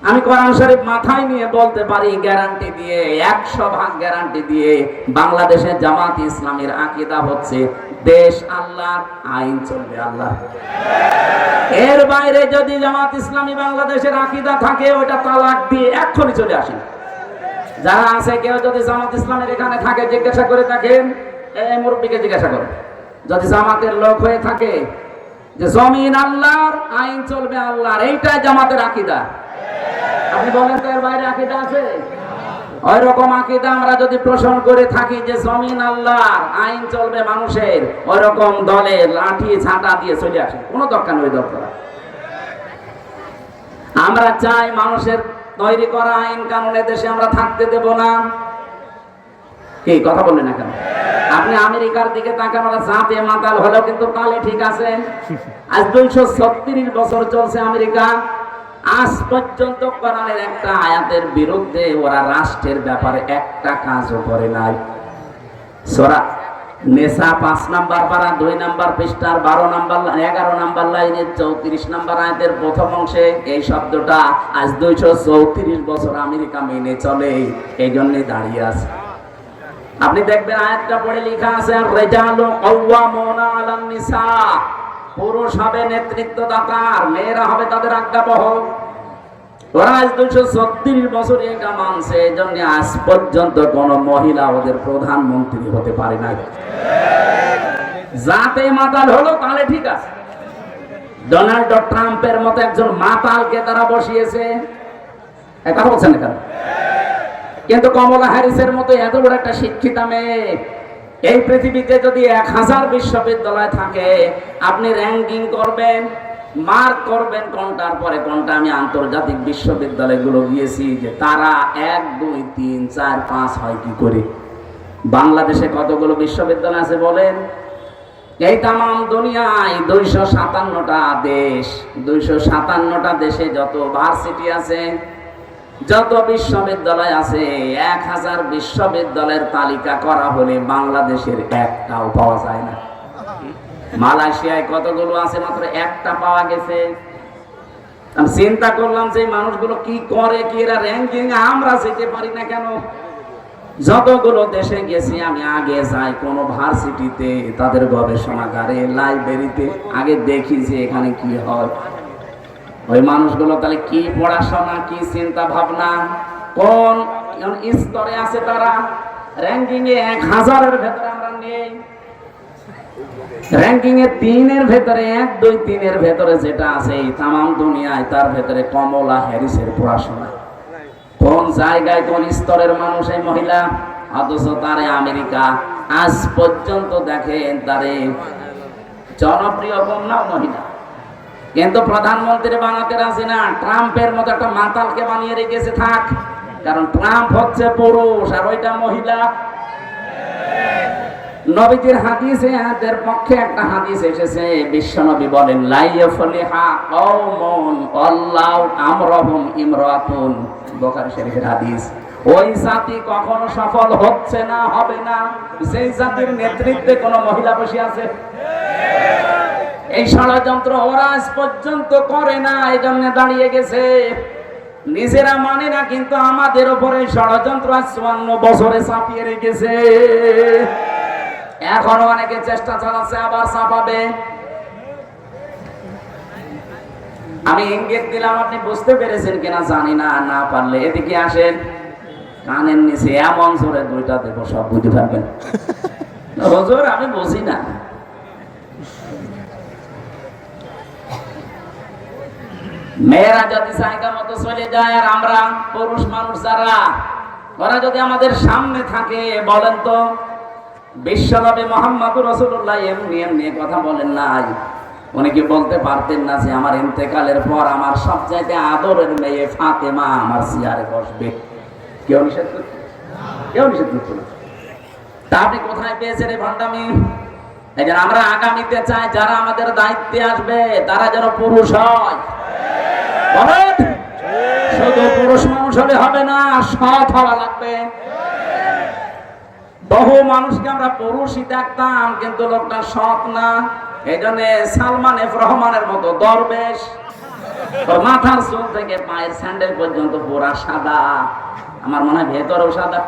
আমি কোরআন শরীফ মাথায় নিয়ে বলতে পারি গ্যারান্টি দিয়ে 100% গ্যারান্টি দিয়ে বাংলাদেশের জামাত ইসলামের আকীদা হচ্ছে দেশ আল্লাহর, আইন চলবে আল্লাহ। এর বাইরে যদি জামাত ইসলামী বাংলাদেশের আকীদা থাকে ওটা তালাক দিয়ে এক্ষুনি চলে আসেন। যারা আছে কেউ যদি জামাত ইসলামের এখানে থাকে জিজ্ঞাসা করে থাকেন, এই মুরব্বীকে জিজ্ঞাসা করে, যদি জামাতের লোক হয়ে থাকে যে জমিন আল্লাহর, আইন চলবে আল্লাহর, এইটাই জামাতের আকীদা, আপনি বলেন তো এর বাইরে আকীদা আছে? ওই রকম আকীদা আমরা যদি পোষণ করে থাকি যে জমিন আল্লাহর, আইন চলবে মানুষের, ওই রকম দলে লাঠি ঝাঁটা দিয়ে চলে আসে, কোনো দরকার নেই দরকার। আমরা চাই মানুষের তৈরি করা আইন কানুনের দেশে আমরা থাকতে দেব না। কি কথা বললেন না কেন? আপনি আমেরিকার দিকে তাকান, ওরা জাতে মাতাল হলেও কিন্তু তালে ঠিক আছে। আজ 236 বছর চলছে আমেরিকা, আজ পর্যন্ত কোরআনের একটা আয়াতের বিরুদ্ধে ওরা রাষ্ট্রের ব্যাপারে একটা কাজও করে নাই। সূরা নেসা 5 নাম্বার পারা 2 নাম্বার পৃষ্ঠার 11 নাম্বার লাইনের 34 নাম্বার আয়াতের প্রথম অংশে এই শব্দটা আজ 234 বছর আমেরিকা মেনে চলে, এই জন্যই দাঁড়িয়ে আছে। আপনি দেখবেন আয়াতটা পড়ে লেখা আছে রিজালু কাওয়ামুনা আলান নিসা, পুরুষ হবে নেতৃত্বদাতা, মেয়েরা হবে তাদের আজ্ঞাবহ। ওরা আজ 236 বছর এটা মানছে, এই জন্য আজ পর্যন্ত কোন মহিলা ওদের প্রধানমন্ত্রী হতে পারে না। জাতে মাতাল হলো তাহলে ঠিক আছে, ডোনাল্ড ট্রাম্পের মতো একজন মাতালকে তারা বসিয়েছে, কথা বলছেন না? কিন্তু কমলা হ্যারিসের মতো এত বড় একটা শিক্ষিতা মেয়ে, এই পৃথিবীতে যদি 1000 বিশ্ববিদ্যালয় থাকে আপনি র্যাঙ্কিং করবেন, মার্ক করবেন কোনটার পরে কোনটা। আমি আন্তর্জাতিক বিশ্ববিদ্যালয়গুলো গিয়েছি যে তারা 1 2 3 4 5 হয় কি করে। বাংলাদেশে কতগুলো বিশ্ববিদ্যালয় আছে বলেন? এই তামাম দুনিয়ায় 257টা দেশ, 257টা দেশে যত ভার্সিটি আছে, যত বিশ্ববিদ্যালয় আছে, 1000 বিশ্ববিদ্যালয়ের তালিকা করা হলে বাংলাদেশের একটাও পাওয়া যায় না। মালয়েশিয়ায় কতগুলো আছে, মাত্র একটা পাওয়া গেছে। আমি চিন্তা করলাম যে মানুষগুলো কি করে, কি এরা র্যাঙ্কিং আমরা যেতে পারি না কেন? যতগুলো দেশে গেছি আমি, আগে যাই কোন ভার্সিটিতে, তাদের গবেষণাগারে, লাইব্রেরিতে, আগে দেখি যে এখানে কি হয়। ওই মানুষগুলো তাহলে কি পড়াশোনা, কি চিন্তা ভাবনা, কোন স্তরে আছে তারা। র্যাঙ্কিং এ 1000-এর ভেতরে আমরা নেই, র্যাঙ্কিং এ 3-এর ভেতরে 1 2 3-এর ভেতরে যেটা আছে এই তামাম দুনিয়ায়, তার ভেতরে কমলা হ্যারিসের পড়াশোনা। কোন জায়গায় কোন স্তরের মানুষ এই মহিলা, অথচ তারে আমেরিকা আজ পর্যন্ত দেখেন তারে জনপ্রিয় কন্যা মহিলা, কিন্তু প্রধানমন্ত্রী বানাতে রাজি না। ট্রাম্পের মতো একটা মাতালকে বানিয়ে রেখেছে থাক, কারণ ট্রাম্প হচ্ছে পুরুষ আর ওইটা মহিলা। নবীজির হাদিসে এদের পক্ষে একটা হাদিস এসেছে, বিশ্বনবী বলেন লা ইয়াফলিহা কওমুন আল্লাহু আমরহুম ইমরাতুন, বুখারী শরীফের হাদিস। ওই জাতি কখনো সফল হচ্ছে না, হবে না যেই জাতির নেতৃত্বে কোনো মহিলা বসে আছে। এই ষড়যন্ত্র ওরা আজ পর্যন্ত করে না, এই জন্য দাঁড়িয়ে গেছে। নিজেরা মানে না, কিন্তু আমাদের উপরে ষড়যন্ত্র 54 বছরে চাপিয়ে রেখেছে। এখনো অনেকে চেষ্টা চালাচ্ছে আবার চাপাবে। আমি ইঙ্গিত দিলাম, আপনি বুঝতে পেরেছেন কিনা জানি না, না পারলে এদিকে আসেন, কানের নিচে এমন জোরে 2টা দেব, সব বুঝতে পারবেন। হুজুর আমি বুঝি না। মেয়েরা যদি জায়গা মতো চলে যায় আর আমরা পুরুষ মানুষ যারা, ওরা যদি আমাদের সামনে থাকে, বলেন তো বিশ্বনবী মুহাম্মদুর রাসূলুল্লাহ এমনি এমনি কথা বলেন নাই? উনি কি বলতে পারতেন না যে আমার ইন্তেকালের পর আমার সবচাইতে আদরের মেয়ে ফাতেমা আমার চেয়ারে বসবে? কেউ নিষেধ করত? কেউ নিষেধ করত না। তা আপনি কোথায় পেয়েছেন এই ভণ্ডামি? এই যে আমরা আগামীতে চাই যারা আমাদের দায়িত্বে আসবে তারা যেন পুরুষ হয়। বলেন, শুধু পুরুষ মানুষ হলে হবে না, সৎ হওয়া লাগবে। বহু মানুষকে আমরা পুরুষই দেখতাম, কিন্তু লোকটা সৎ না। এই জন্য সালমান এফ রহমানের মতো দরবেশ ওর মাথার চুল থেকে পায়ের স্যান্ডেল পর্যন্ত পুরা সাদা, আমার মনে হয় ভেতরেও সাদা।